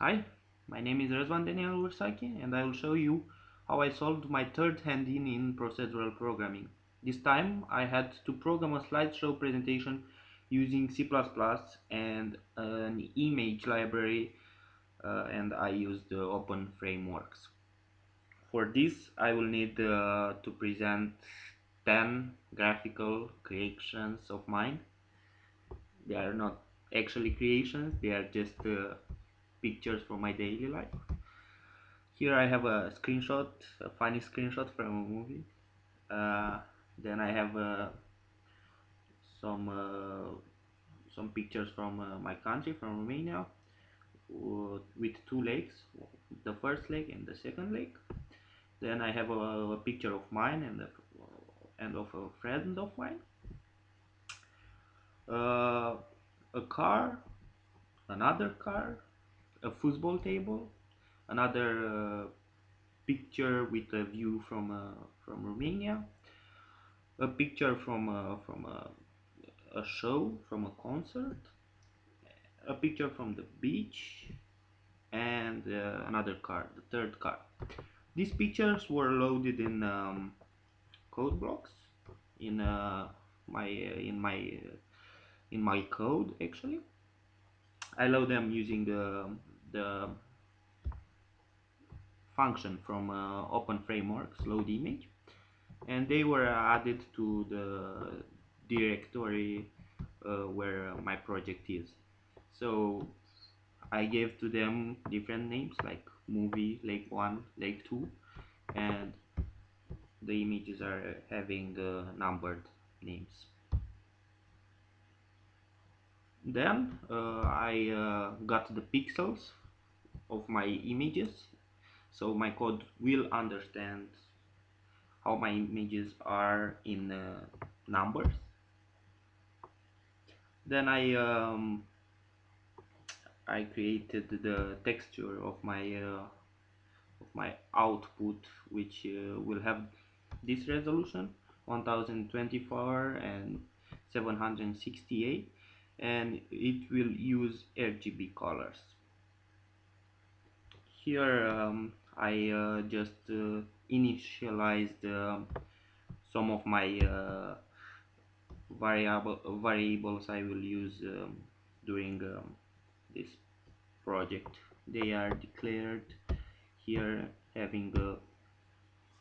Hi, my name is Razvan Daniel Ursachi and I will show you how I solved my third hand in procedural programming. This time I had to program a slideshow presentation using C++ and an image library and I used open frameworks. For this I will need to present 10 graphical creations of mine. They are not actually creations, they are just pictures from my daily life. Here I have a screenshot, a funny screenshot from a movie. Uh, then I have some uh, some pictures from my country, from Romania, with two lakes, the first lake and the second lake. Then I have a picture of mine and of a friend of mine. Uh, a car, another car, a football table, another picture with a view from Romania, a picture from a show, from a concert, a picture from the beach, and another car, the third car. These pictures were loaded in code blocks in my in my code. Actually, I load them using the function from Open Frameworks load image, and they were added to the directory where my project is. So I gave to them different names like movie, lake 1, lake 2, and the images are having numbered names. Then I got the pixels of my images, so my code will understand how my images are in numbers. Then I created the texture of my output, which will have this resolution 1024 and 768, and it will use RGB colors. Here I just initialized some of my variables I will use during this project. They are declared here, having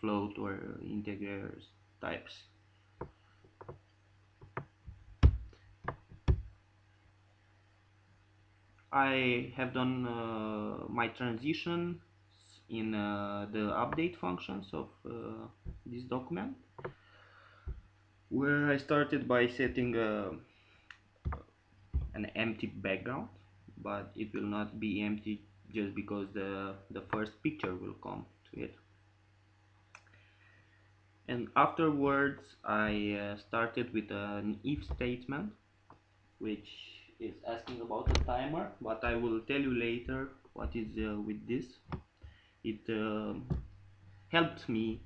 float or integers types. I have done my transition in the update functions of this document, where I started by setting an empty background, but it will not be empty just because the first picture will come to it. And afterwards I started with an if statement, which is asking about a timer, but I will tell you later what is with this. It helped me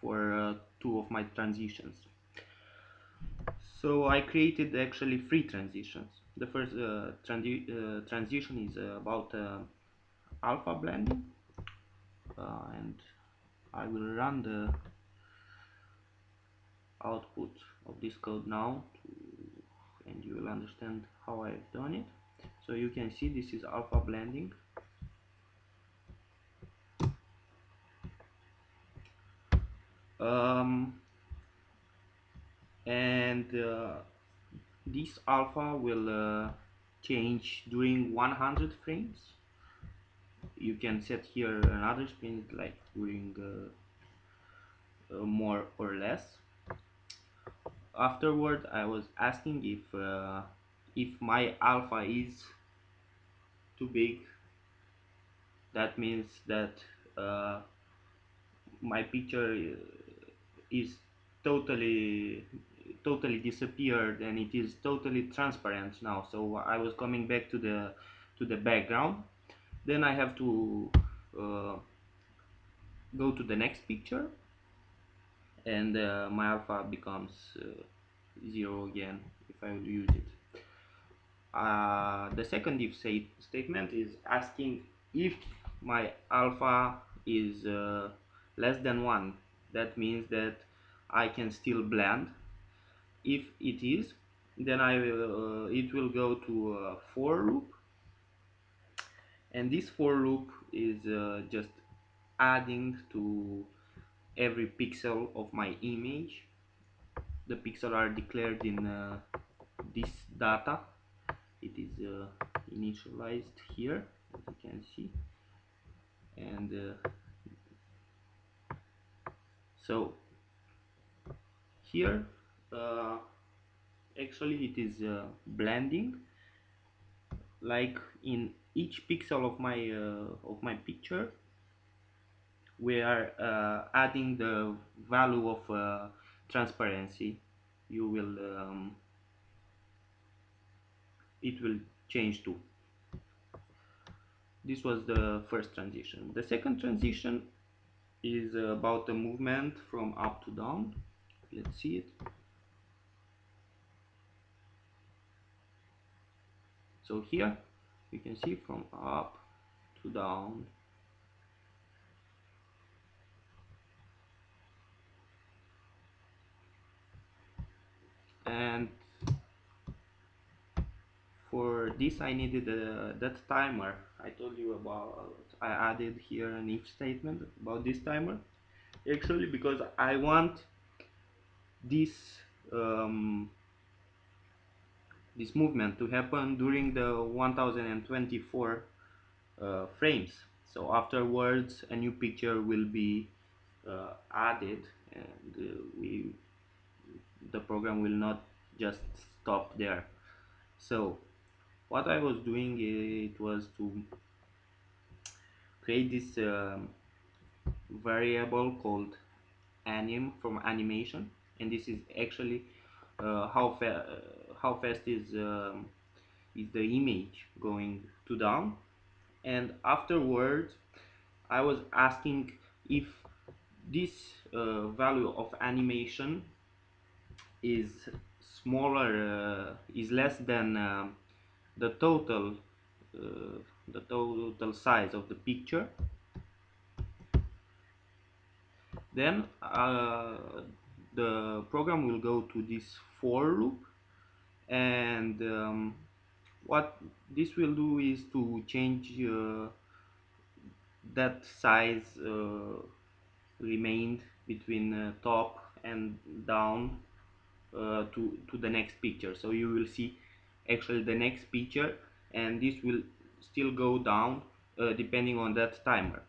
for two of my transitions. So I created actually three transitions. The first transition is about alpha blending, and I will run the output of this code now and you will understand how I've done it. So you can see this is alpha blending. Um, and this alpha will change during 100 frames. You can set here another speed like during more or less. Afterward I was asking if my alpha is too big, that means that uh, my picture is totally disappeared and it is totally transparent now. So I was coming back to the background. Then I have to uh, go to the next picture, and my alpha becomes 0 again if I will use it. The second if statement is asking if my alpha is less than 1. That means that I can still blend. If it is, then it will go to a for loop, and this for loop is just adding to every pixel of my image. The pixels are declared in this data. It is initialized here, as you can see, and so here uh, actually it is blending, like in each pixel of my picture we are adding the value of transparency. You will It will change too. This was the first transition. The second transition is about the movement from up to down. Let's see it. So here you can see from up to down, and for this I needed that timer I told you about. I added here an if statement about this timer, actually because I want this um, this movement to happen during the 1024 frames. So afterwards a new picture will be added, and the program will not just stop there. So what I was doing, it was to create this variable called anim from animation, and this is actually how fast is the image going to down. And afterwards I was asking if this value of animation is is less than the total uh, the total size of the picture. Then the program will go to this for loop, and what this will do is to change that size remained between top and down to the next picture. So you will see actually the next picture, and this will still go down depending on that timer.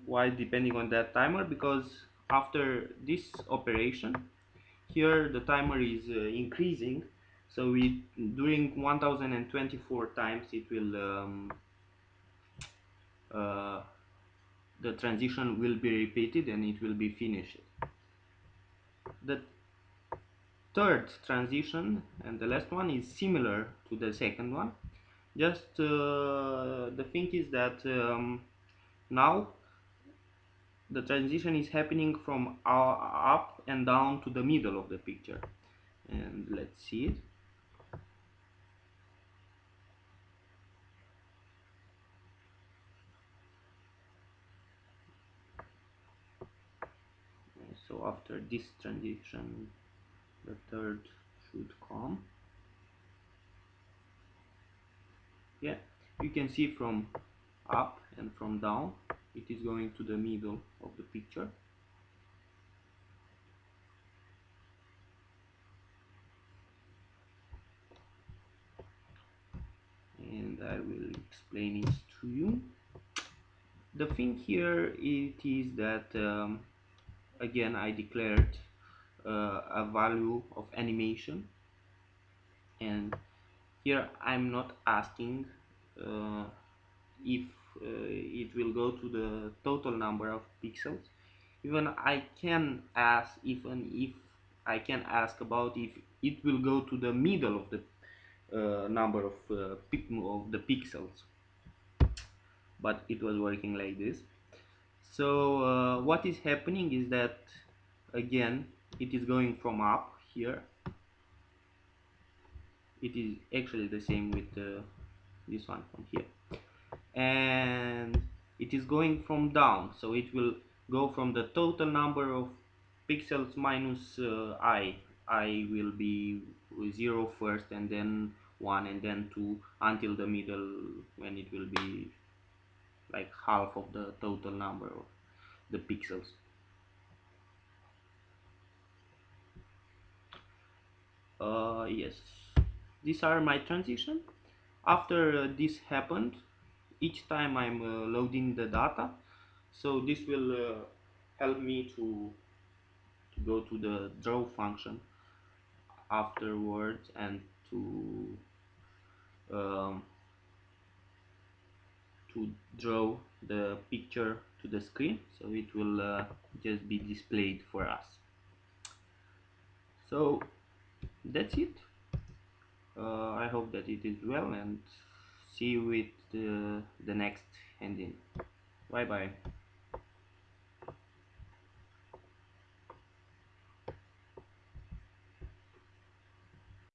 Why depending on that timer? Because after this operation here the timer is increasing, so during 1024 times it will uh, the transition will be repeated and it will be finished. The third transition and the last one is similar to the second one, just the thing is that now the transition is happening from up and down to the middle of the picture, and let's see it. So after this transition the third should come. Yeah, you can see from up and from down it is going to the middle of the picture. And I will explain it to you. The thing here it is that again I declared a value of animation, and here I'm not asking uh, if it will go to the total number of pixels. Even I can ask, even if I can ask about if it will go to the middle of the number of the pixels, but it was working like this. So what is happening is that again it is going from up here, it is actually the same with this one from here, and it is going from down, so it will go from the total number of pixels minus I will be 0 first, and then 1, and then 2, until the middle, when it will be like half of the total number of the pixels. Yes, these are my transition. After this happened, each time I'm loading the data, so this will help me to go to the draw function afterwards, and um, to draw the picture to the screen, so it will just be displayed for us. So that's it. I hope that it is well, and see you with the next ending. Bye bye.